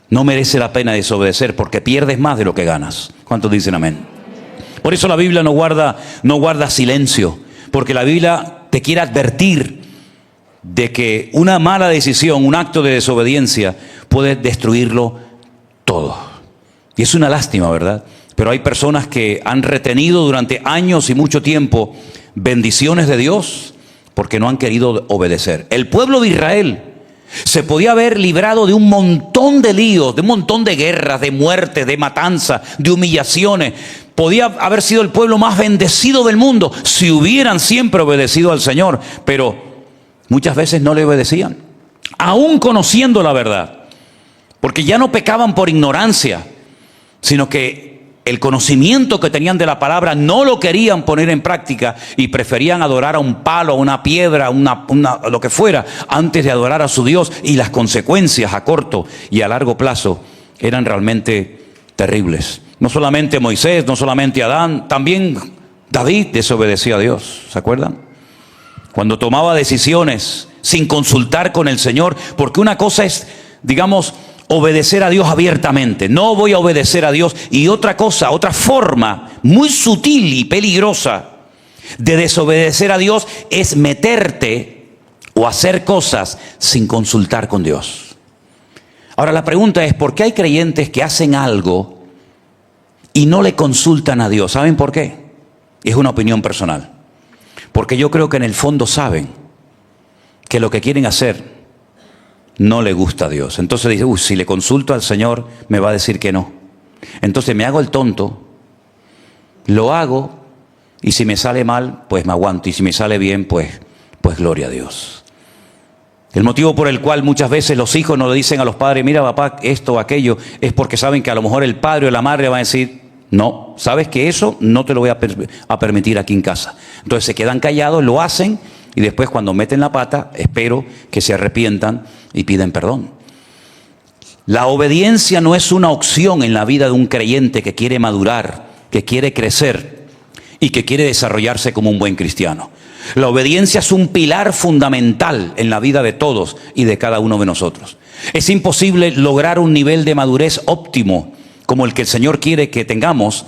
Speaker 1: No merece la pena desobedecer porque pierdes más de lo que ganas. ¿Cuántos dicen amén? Por eso la Biblia no guarda silencio, porque la Biblia te quiere advertir de que una mala decisión, un acto de desobediencia puede destruirlo todo. Y es una lástima, ¿verdad? Pero hay personas que han retenido durante años y mucho tiempo bendiciones de Dios porque no han querido obedecer. El pueblo de Israel se podía haber librado de un montón de líos, de un montón de guerras, de muertes, de matanzas, de humillaciones. Podía haber sido el pueblo más bendecido del mundo si hubieran siempre obedecido al Señor, pero muchas veces no le obedecían, aún conociendo la verdad, porque ya no pecaban por ignorancia, sino que el conocimiento que tenían de la palabra no lo querían poner en práctica y preferían adorar a un palo, a una piedra, lo que fuera, antes de adorar a su Dios. Y las consecuencias a corto y a largo plazo eran realmente terribles. No solamente Moisés, no solamente Adán, también David desobedeció a Dios, ¿se acuerdan? Cuando tomaba decisiones sin consultar con el Señor, porque una cosa es, digamos, obedecer a Dios abiertamente, no voy a obedecer a Dios, y otra cosa, otra forma muy sutil y peligrosa de desobedecer a Dios es meterte o hacer cosas sin consultar con Dios. Ahora la pregunta es, ¿por qué hay creyentes que hacen algo y no le consultan a Dios? ¿Saben por qué? Es una opinión personal. Porque yo creo que en el fondo saben que lo que quieren hacer no le gusta a Dios. Entonces dice, si le consulto al Señor me va a decir que no. Entonces me hago el tonto, lo hago, y si me sale mal, pues me aguanto, y si me sale bien, pues gloria a Dios. El motivo por el cual muchas veces los hijos no le dicen a los padres, mira papá, esto o aquello, es porque saben que a lo mejor el padre o la madre van a decir, no, sabes que eso no te lo voy a permitir aquí en casa. Entonces se quedan callados, lo hacen, y después cuando meten la pata, espero que se arrepientan y piden perdón. La obediencia no es una opción en la vida de un creyente que quiere madurar, que quiere crecer y que quiere desarrollarse como un buen cristiano. La obediencia es un pilar fundamental en la vida de todos y de cada uno de nosotros. Es imposible lograr un nivel de madurez óptimo como el que el Señor quiere que tengamos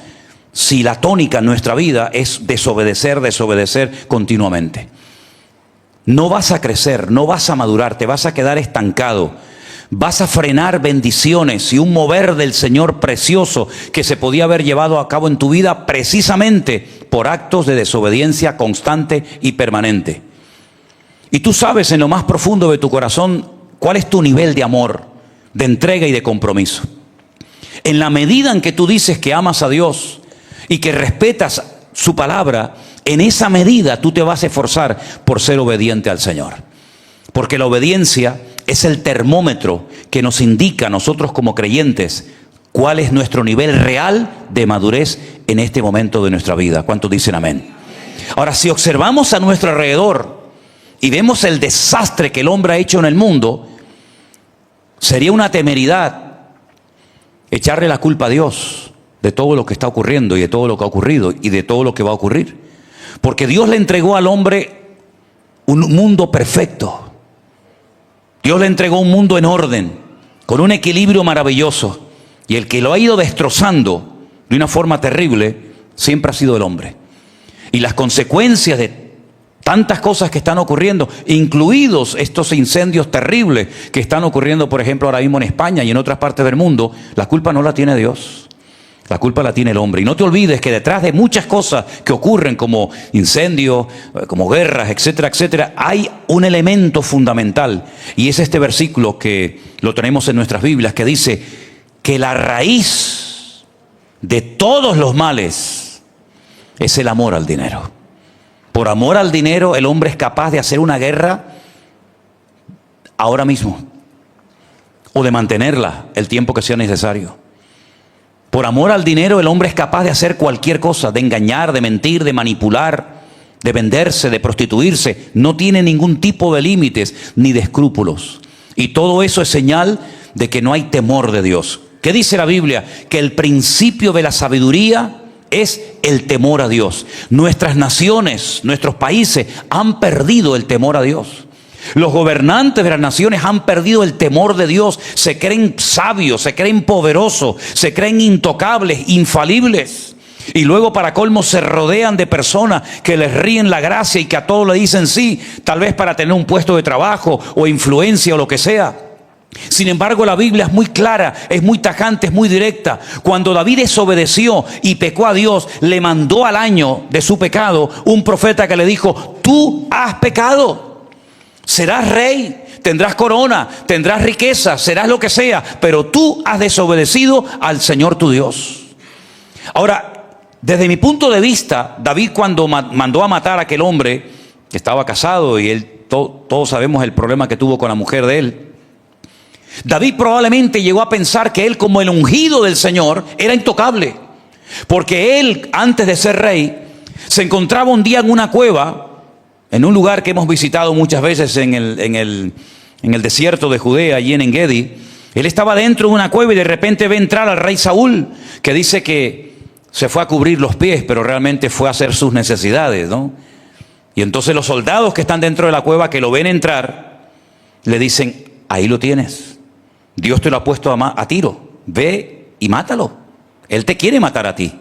Speaker 1: si la tónica en nuestra vida es desobedecer continuamente. No vas a crecer, no vas a madurar, te vas a quedar estancado. Vas a frenar bendiciones y un mover del Señor precioso que se podía haber llevado a cabo en tu vida precisamente por actos de desobediencia constante y permanente. Y tú sabes en lo más profundo de tu corazón cuál es tu nivel de amor, de entrega y de compromiso. En la medida en que tú dices que amas a Dios y que respetas su palabra, en esa medida tú te vas a esforzar por ser obediente al Señor. Porque la obediencia es el termómetro que nos indica a nosotros como creyentes cuál es nuestro nivel real de madurez en este momento de nuestra vida. ¿Cuántos dicen amén? Ahora, si observamos a nuestro alrededor y vemos el desastre que el hombre ha hecho en el mundo, Sería una temeridad echarle la culpa a Dios de todo lo que está ocurriendo y de todo lo que ha ocurrido y de todo lo que va a ocurrir. Porque Dios le entregó al hombre un mundo perfecto. Dios le entregó un mundo en orden, con un equilibrio maravilloso. Y el que lo ha ido destrozando de una forma terrible siempre ha sido el hombre. Y las consecuencias de tantas cosas que están ocurriendo, incluidos estos incendios terribles que están ocurriendo, por ejemplo, ahora mismo en España y en otras partes del mundo, la culpa no la tiene Dios. La culpa la tiene el hombre. Y no te olvides que detrás de muchas cosas que ocurren, como incendios, como guerras, etcétera, etcétera, hay un elemento fundamental. Y es este versículo que lo tenemos en nuestras Biblias, que dice que la raíz de todos los males es el amor al dinero. Por amor al dinero, el hombre es capaz de hacer una guerra ahora mismo, o de mantenerla el tiempo que sea necesario. Por amor al dinero, el hombre es capaz de hacer cualquier cosa, de engañar, de mentir, de manipular, de venderse, de prostituirse. No tiene ningún tipo de límites ni de escrúpulos. Y todo eso es señal de que no hay temor de Dios. ¿Qué dice la Biblia? Que el principio de la sabiduría es el temor a Dios. Nuestras naciones, nuestros países han perdido el temor a Dios. Los gobernantes de las naciones han perdido el temor de Dios. Se creen sabios, se creen poderosos, se creen intocables, infalibles. Y luego, para colmo, se rodean de personas que les ríen la gracia y que a todos le dicen sí, tal vez para tener un puesto de trabajo o influencia o lo que sea. Sin embargo, la Biblia es muy clara, es muy tajante, es muy directa. Cuando David desobedeció y pecó a Dios, le mandó al año de su pecado un profeta que le dijo: tú has pecado, serás rey, tendrás corona, tendrás riqueza, serás lo que sea, pero tú has desobedecido al Señor tu Dios. Ahora, desde mi punto de vista, David, cuando mandó a matar a aquel hombre que estaba casado, y él, todos sabemos el problema que tuvo con la mujer de él, David probablemente llegó a pensar que él, como el ungido del Señor, era intocable. Porque él, antes de ser rey, se encontraba un día en una cueva, en un lugar que hemos visitado muchas veces en el desierto de Judea, allí en En-Gedi. Él estaba dentro de una cueva y de repente ve entrar al rey Saúl, que dice que se fue a cubrir los pies, pero realmente fue a hacer sus necesidades, ¿no? Y entonces los soldados que están dentro de la cueva, que lo ven entrar, le dicen: ahí lo tienes. Dios te lo ha puesto a tiro. Ve y mátalo. Él te quiere matar a ti.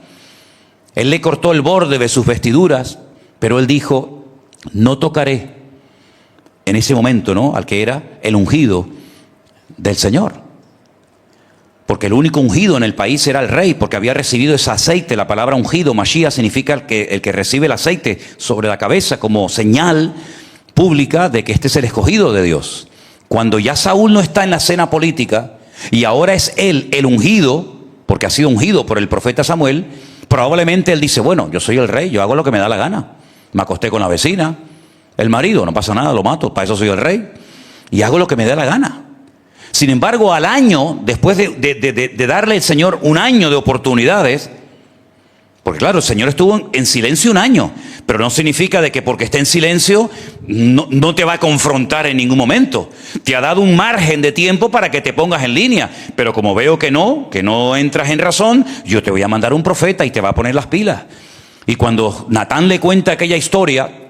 Speaker 1: Él le cortó el borde de sus vestiduras, pero él dijo: no tocaré. En ese momento, ¿no?, al que era el ungido del Señor. Porque el único ungido en el país era el rey, porque había recibido ese aceite. La palabra ungido, Mashiach, significa el que recibe el aceite sobre la cabeza como señal pública de que este es el escogido de Dios. Cuando ya Saúl no está en la escena política y ahora es él el ungido, porque ha sido ungido por el profeta Samuel, probablemente él dice: bueno, yo soy el rey, yo hago lo que me da la gana. Me acosté con la vecina, el marido, no pasa nada, lo mato, para eso soy el rey. Y hago lo que me dé la gana. Sin embargo, al año, después de darle al Señor un año de oportunidades, porque claro, el Señor estuvo en silencio un año, pero no significa de que porque esté en silencio no te va a confrontar en ningún momento. Te ha dado un margen de tiempo para que te pongas en línea, pero como veo que no entras en razón, yo te voy a mandar un profeta y te va a poner las pilas. Y cuando Natán le cuenta aquella historia,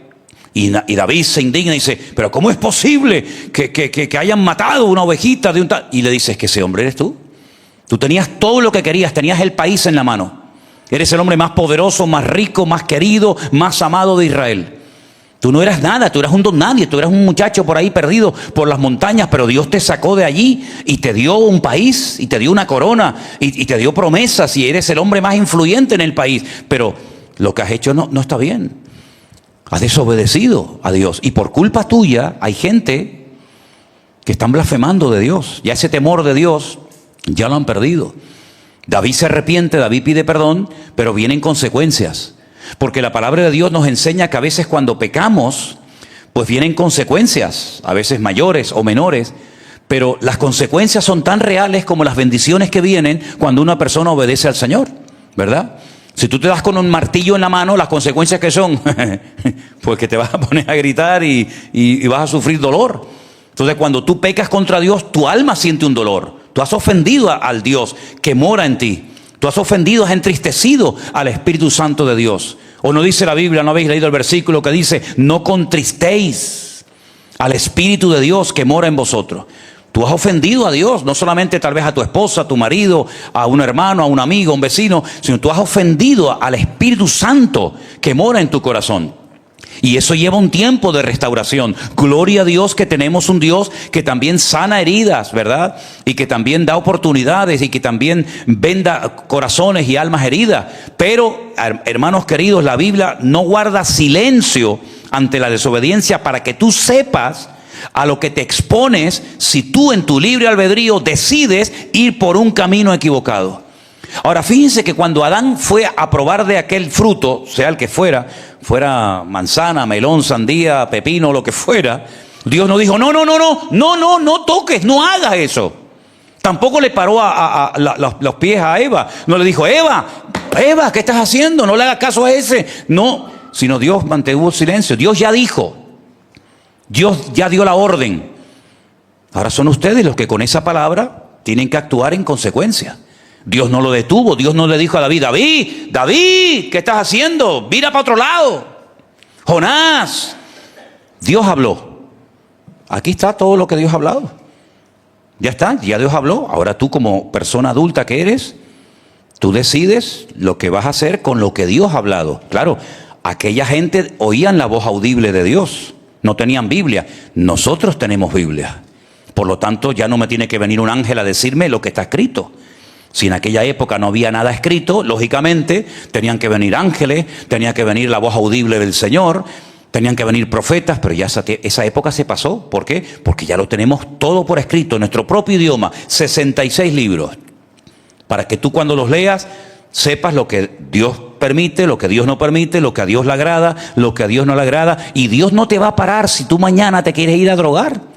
Speaker 1: y David se indigna y dice: pero ¿cómo es posible que hayan matado una ovejita de un tal? Y le dice: es que ese hombre eres tú. Tú tenías todo lo que querías, tenías el país en la mano. Eres el hombre más poderoso, más rico, más querido, más amado de Israel. Tú no eras nada, tú eras un don nadie, tú eras un muchacho por ahí perdido por las montañas, pero Dios te sacó de allí y te dio un país, y te dio una corona, y te dio promesas, y eres el hombre más influyente en el país. Pero lo que has hecho no está bien. Has desobedecido a Dios, y por culpa tuya hay gente que están blasfemando de Dios. Ya ese temor de Dios ya lo han perdido. David se arrepiente, David pide perdón, pero vienen consecuencias. Porque la palabra de Dios nos enseña que a veces cuando pecamos, pues vienen consecuencias, a veces mayores o menores, pero las consecuencias son tan reales como las bendiciones que vienen cuando una persona obedece al Señor, ¿verdad? Si tú te das con un martillo en la mano, las consecuencias, que son, pues que te vas a poner a gritar y vas a sufrir dolor. Entonces, cuando tú pecas contra Dios, tu alma siente un dolor. Tú has ofendido al Dios que mora en ti. Tú has ofendido, has entristecido al Espíritu Santo de Dios. ¿O no dice la Biblia, no habéis leído el versículo que dice, no contristéis al Espíritu de Dios que mora en vosotros? Tú has ofendido a Dios, no solamente tal vez a tu esposa, a tu marido, a un hermano, a un amigo, a un vecino, sino tú has ofendido al Espíritu Santo que mora en tu corazón. Y eso lleva un tiempo de restauración. Gloria a Dios que tenemos un Dios que también sana heridas, ¿verdad? Y que también da oportunidades y que también venda corazones y almas heridas. Pero, hermanos queridos, la Biblia no guarda silencio ante la desobediencia para que tú sepas a lo que te expones si tú en tu libre albedrío decides ir por un camino equivocado. Ahora, fíjense que cuando Adán fue a probar de aquel fruto, sea el que fuera manzana, melón, sandía, pepino, lo que fuera, Dios no dijo, no toques, no hagas eso. Tampoco le paró los pies a Eva. No le dijo, Eva, ¿qué estás haciendo? No le hagas caso a ese. No, sino Dios mantuvo silencio. Dios ya dijo. Dios ya dio la orden. Ahora son ustedes los que con esa palabra tienen que actuar en consecuencia. Dios no lo detuvo. Dios no le dijo a David, David, ¿qué estás haciendo? Mira para otro lado. Jonás. Dios habló. Aquí está todo lo que Dios ha hablado. Ya está, ya Dios habló. Ahora tú como persona adulta que eres, tú decides lo que vas a hacer con lo que Dios ha hablado. Claro, aquella gente oían la voz audible de Dios. No tenían Biblia. Nosotros tenemos Biblia. Por lo tanto, ya no me tiene que venir un ángel a decirme lo que está escrito. Si en aquella época no había nada escrito, lógicamente tenían que venir ángeles, tenía que venir la voz audible del Señor, tenían que venir profetas, pero ya esa época se pasó. ¿Por qué? Porque ya lo tenemos todo por escrito, en nuestro propio idioma, 66 libros. Para que tú cuando los leas sepas lo que Dios permite, lo que Dios no permite, lo que a Dios le agrada, lo que a Dios no le agrada. Y Dios no te va a parar si tú mañana te quieres ir a drogar.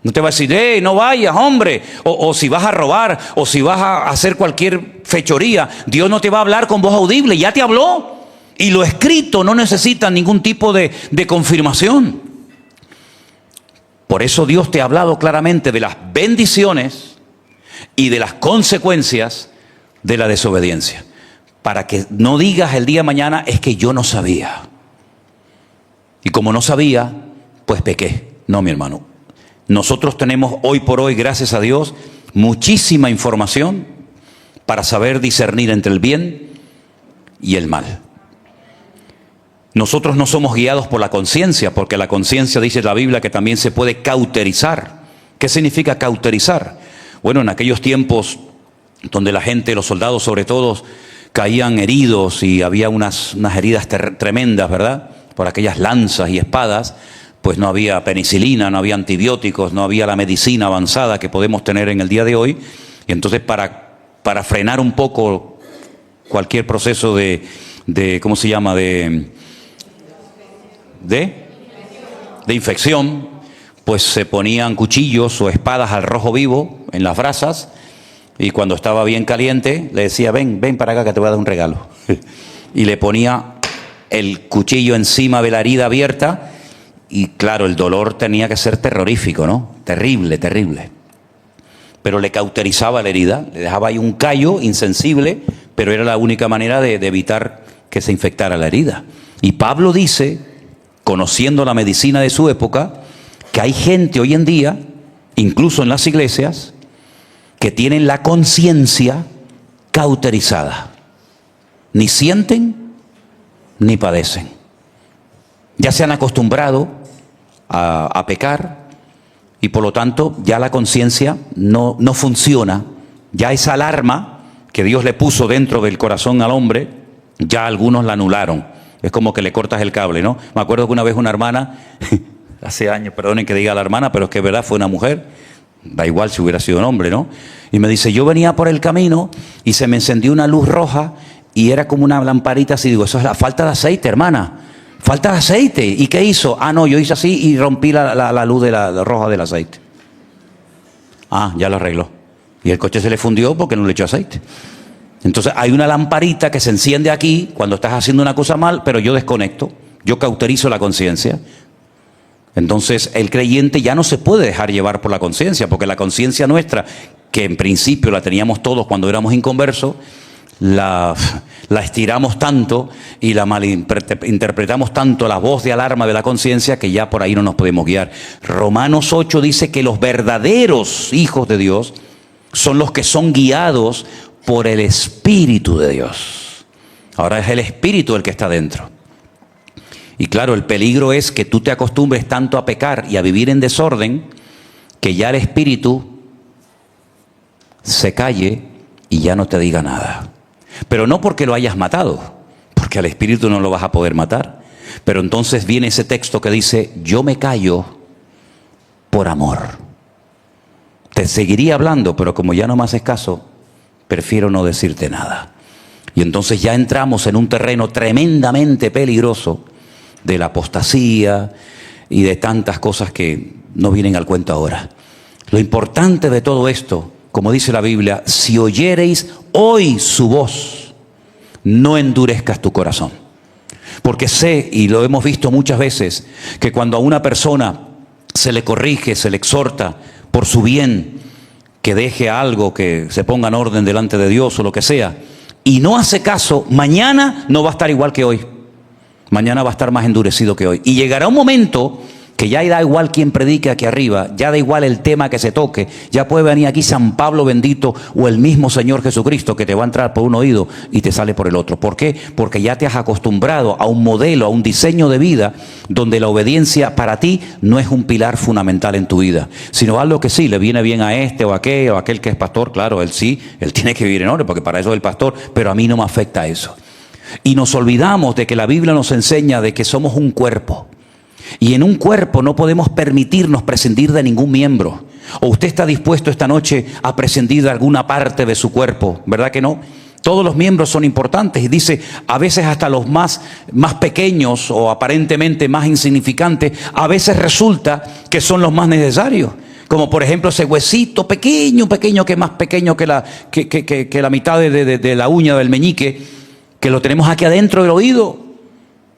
Speaker 1: No te va a decir, no vayas, hombre. O si vas a robar, o si vas a hacer cualquier fechoría. Dios no te va a hablar con voz audible, ya te habló. Y lo escrito no necesita ningún tipo de confirmación. Por eso Dios te ha hablado claramente de las bendiciones y de las consecuencias de la desobediencia. Para que no digas el día de mañana, es que yo no sabía. Y como no sabía, pues pequé. No, mi hermano. Nosotros tenemos hoy por hoy, gracias a Dios, muchísima información para saber discernir entre el bien y el mal. Nosotros no somos guiados por la conciencia, porque la conciencia, dice la Biblia, que también se puede cauterizar. ¿Qué significa cauterizar? Bueno, en aquellos tiempos donde la gente, los soldados sobre todo, caían heridos y había unas heridas tremendas, ¿verdad? Por aquellas lanzas y espadas. Pues no había penicilina, no había antibióticos, no había la medicina avanzada que podemos tener en el día de hoy. Y entonces para frenar un poco cualquier proceso de ¿cómo se llama? De infección, pues se ponían cuchillos o espadas al rojo vivo en las brasas. Y cuando estaba bien caliente, le decía, ven para acá que te voy a dar un regalo. Y le ponía el cuchillo encima de la herida abierta. Y claro, el dolor tenía que ser terrorífico, ¿no? Terrible, terrible. Pero le cauterizaba la herida, le dejaba ahí un callo insensible, pero era la única manera de evitar que se infectara la herida. Y Pablo dice, conociendo la medicina de su época, que hay gente hoy en día, incluso en las iglesias, que tienen la conciencia cauterizada. Ni sienten, ni padecen. Ya se han acostumbrado a pecar y por lo tanto ya la conciencia no funciona. Ya esa alarma que Dios le puso dentro del corazón al hombre, ya algunos la anularon. Es como que le cortas el cable, ¿no? Me acuerdo que una vez una hermana, hace años, perdonen que diga la hermana, pero es que es verdad, fue una mujer, da igual si hubiera sido un hombre, ¿no? Y me dice, yo venía por el camino y se me encendió una luz roja y era como una lamparita así. Digo, eso es la falta de aceite, hermana. Falta de aceite. ¿Y qué hizo? No, yo hice así y rompí la luz de la roja del aceite. Ya lo arregló. Y el coche se le fundió porque no le echó aceite. Entonces hay una lamparita que se enciende aquí cuando estás haciendo una cosa mal, pero yo desconecto. Yo cauterizo la conciencia. Entonces el creyente ya no se puede dejar llevar por la conciencia, porque la conciencia nuestra, que en principio la teníamos todos cuando éramos inconversos, la estiramos tanto y la malinterpretamos tanto, la voz de alarma de la conciencia, que ya por ahí no nos podemos guiar. Romanos 8 dice que los verdaderos hijos de Dios son los que son guiados por el Espíritu de Dios. Ahora es el Espíritu el que está dentro. Y claro, el peligro es que tú te acostumbres tanto a pecar y a vivir en desorden, que ya el Espíritu se calle y ya no te diga nada. Pero no porque lo hayas matado, porque al Espíritu no lo vas a poder matar. Pero entonces viene ese texto que dice, yo me callo por amor. Te seguiría hablando, pero como ya no me haces caso, prefiero no decirte nada. Y entonces ya entramos en un terreno tremendamente peligroso de la apostasía y de tantas cosas que no vienen al cuento ahora. Lo importante de todo esto, como dice la Biblia, si oyereis hoy su voz, no endurezcas tu corazón. Porque sé, y lo hemos visto muchas veces, que cuando a una persona se le corrige, se le exhorta por su bien, que deje algo, que se ponga en orden delante de Dios o lo que sea, y no hace caso, mañana no va a estar igual que hoy. Mañana va a estar más endurecido que hoy. Y llegará un momento que ya da igual quien predique aquí arriba, ya da igual el tema que se toque, ya puede venir aquí San Pablo bendito o el mismo Señor Jesucristo que te va a entrar por un oído y te sale por el otro. ¿Por qué? Porque ya te has acostumbrado a un modelo, a un diseño de vida donde la obediencia para ti no es un pilar fundamental en tu vida, sino algo que sí, le viene bien a este o a aquel que es pastor, claro, él sí, él tiene que vivir en orden porque para eso es el pastor, pero a mí no me afecta eso. Y nos olvidamos de que la Biblia nos enseña de que somos un cuerpo. Y en un cuerpo no podemos permitirnos prescindir de ningún miembro. ¿O usted está dispuesto esta noche a prescindir de alguna parte de su cuerpo? ¿Verdad que no? Todos los miembros son importantes y dice, a veces hasta los más pequeños o aparentemente más insignificantes, a veces resulta que son los más necesarios. Como por ejemplo ese huesito pequeño que es más pequeño que la mitad de la uña del meñique, que lo tenemos aquí adentro del oído,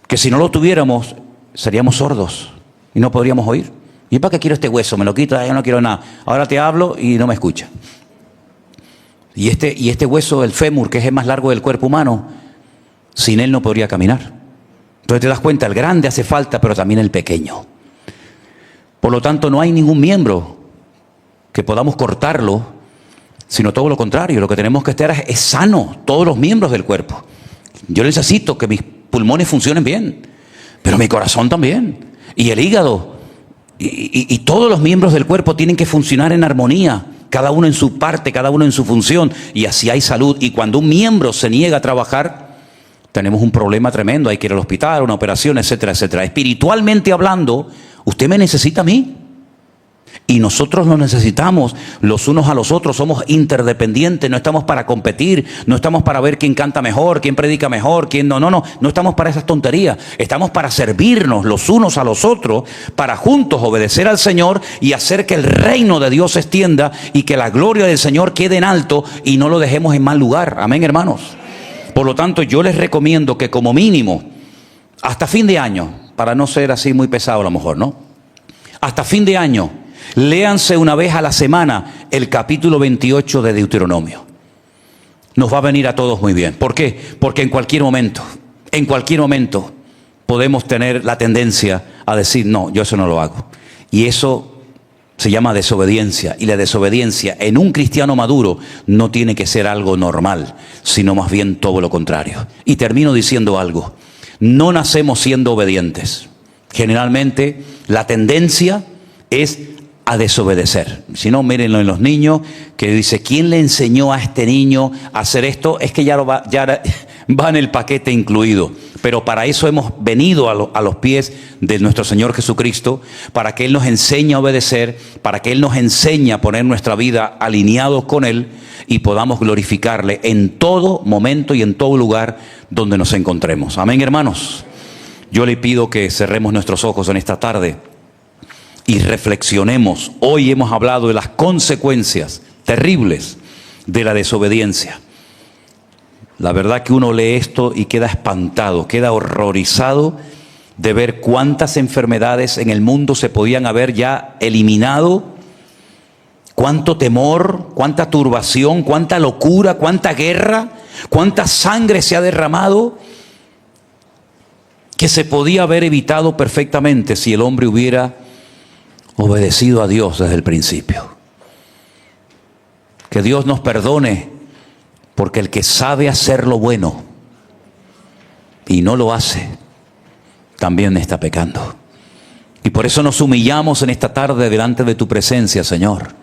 Speaker 1: que si no lo tuviéramos seríamos sordos y no podríamos oír. ¿Y para qué quiero este hueso? Me lo quita, yo no quiero nada. Ahora te hablo y no me escucha. Y este hueso, el fémur, que es el más largo del cuerpo humano, sin él no podría caminar. Entonces te das cuenta, el grande hace falta, pero también el pequeño. Por lo tanto, no hay ningún miembro que podamos cortarlo, sino todo lo contrario. Lo que tenemos que estar es sano, todos los miembros del cuerpo. Yo necesito que mis pulmones funcionen bien, pero mi corazón también, y el hígado, y todos los miembros del cuerpo tienen que funcionar en armonía, cada uno en su parte, cada uno en su función, y así hay salud. Y cuando un miembro se niega a trabajar, tenemos un problema tremendo, hay que ir al hospital, una operación, etcétera, etcétera. Espiritualmente hablando, usted me necesita a mí, y nosotros nos necesitamos los unos a los otros, somos interdependientes, no estamos para competir, no estamos para ver quién canta mejor, quién predica mejor, quién no estamos para esas tonterías, estamos para servirnos los unos a los otros, para juntos obedecer al Señor y hacer que el reino de Dios se extienda y que la gloria del Señor quede en alto y no lo dejemos en mal lugar. Amén, hermanos. Por lo tanto, yo les recomiendo que como mínimo, hasta fin de año, para no ser así muy pesado a lo mejor, ¿no? Hasta fin de año, léanse una vez a la semana el capítulo 28 de Deuteronomio. Nos va a venir a todos muy bien. ¿Por qué? Porque en cualquier momento podemos tener la tendencia a decir, no, yo eso no lo hago. Y eso se llama desobediencia. Y la desobediencia en un cristiano maduro no tiene que ser algo normal, sino más bien todo lo contrario. Y termino diciendo algo. No nacemos siendo obedientes. Generalmente la tendencia es a desobedecer. Si no, mírenlo en los niños, que dice, ¿quién le enseñó a este niño a hacer esto? Es que ya va en el paquete incluido. Pero para eso hemos venido a los pies de nuestro Señor Jesucristo, para que Él nos enseñe a obedecer, para que Él nos enseñe a poner nuestra vida alineados con Él y podamos glorificarle en todo momento y en todo lugar donde nos encontremos. Amén, hermanos. Yo le pido que cerremos nuestros ojos en esta tarde y reflexionemos. Hoy hemos hablado de las consecuencias terribles de la desobediencia. La verdad que uno lee esto y queda espantado, queda horrorizado de ver cuántas enfermedades en el mundo se podían haber ya eliminado, cuánto temor, cuánta turbación, cuánta locura, cuánta guerra, cuánta sangre se ha derramado, que se podía haber evitado perfectamente si el hombre hubiera obedecido a Dios desde el principio. Que Dios nos perdone, porque el que sabe hacer lo bueno y no lo hace, también está pecando. Y por eso nos humillamos en esta tarde delante de tu presencia, Señor.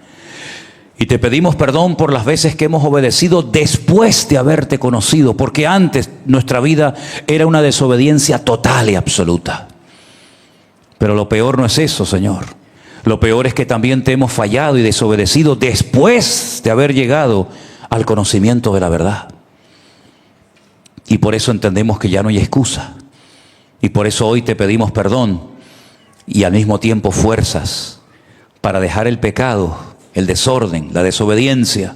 Speaker 1: Y te pedimos perdón por las veces que hemos obedecido después de haberte conocido, porque antes nuestra vida era una desobediencia total y absoluta. Pero lo peor no es eso, Señor. Lo peor es que también te hemos fallado y desobedecido después de haber llegado al conocimiento de la verdad. Y por eso entendemos que ya no hay excusa. Y por eso hoy te pedimos perdón y al mismo tiempo fuerzas para dejar el pecado, el desorden, la desobediencia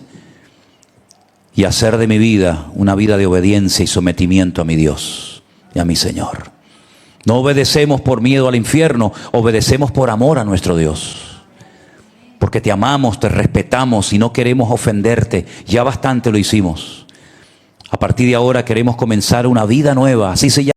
Speaker 1: y hacer de mi vida una vida de obediencia y sometimiento a mi Dios y a mi Señor. No obedecemos por miedo al infierno, obedecemos por amor a nuestro Dios. Porque te amamos, te respetamos y no queremos ofenderte. Ya bastante lo hicimos. A partir de ahora queremos comenzar una vida nueva, así se llama.